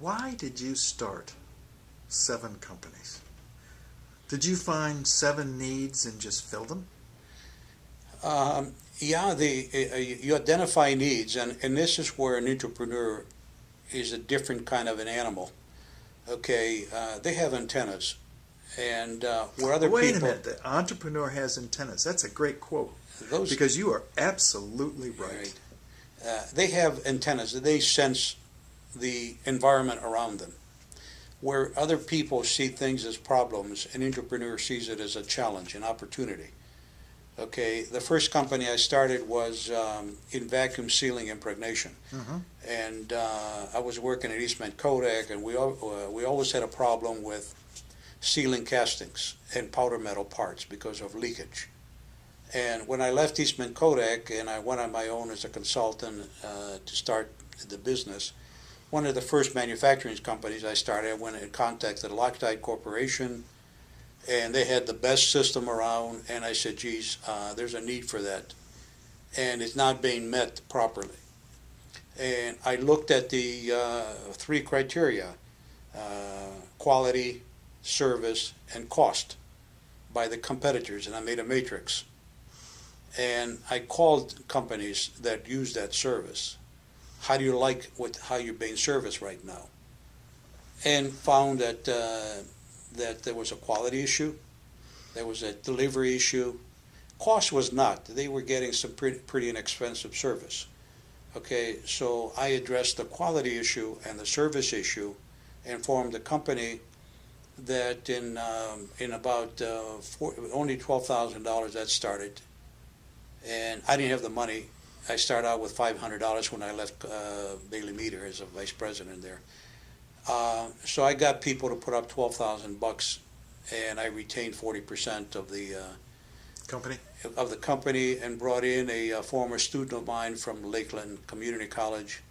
Why did you start 7 companies? Did you find 7 needs and just fill them? Yeah, you identify needs, and this is where an entrepreneur is a different kind of an animal. Okay, they have antennas, and where other Wait a people, minute, the entrepreneur has antennas. That's a great quote those, because you are absolutely right. right, they have antennas. They sense the environment around them. Where other people see things as problems, an entrepreneur sees it as a challenge, an opportunity. Okay, the first company I started was in vacuum sealing impregnation, Uh-huh. and I was working at Eastman Kodak, and we always had a problem with sealing castings and powder metal parts because of leakage. And when I left Eastman Kodak and I went on my own as a consultant to start the business, one of the first manufacturing companies I started, I went and contacted Loctite Corporation, and they had the best system around, and I said, geez, there's a need for that, and it's not being met properly. And I looked at the 3 criteria, quality, service, and cost by the competitors, and I made a matrix. And I called companies that use that service. How do you like how you're being serviced right now? And found that that there was a quality issue, there was a delivery issue. Cost was not. They were getting some pretty inexpensive service. Okay, so I addressed the quality issue and the service issue, and formed a company that in about only $12,000 that started, and I didn't have the money. I started out with $500 when I left Bailey Meter as a vice president there. So I got people to put up $12,000, and I retained 40% of the company, and brought in a former student of mine from Lakeland Community College.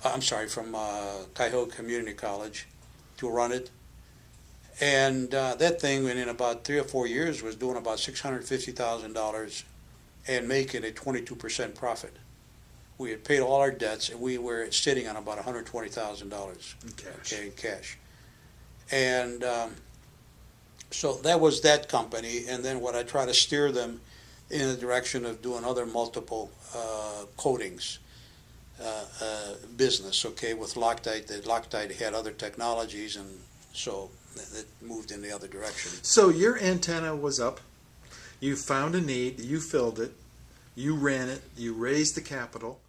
I'm sorry, from Cuyahoga Community College, to run it. And that thing, in about 3 or 4 years, was doing about $650,000 and making a 22% profit. We had paid all our debts, and we were sitting on about $120,000 in cash. And so that was that company. And then what I try to steer them in the direction of doing other multiple coatings business. Okay, with Loctite, Loctite had other technologies, and so it moved in the other direction. So your antenna was up. You found a need, you filled it, you ran it, you raised the capital,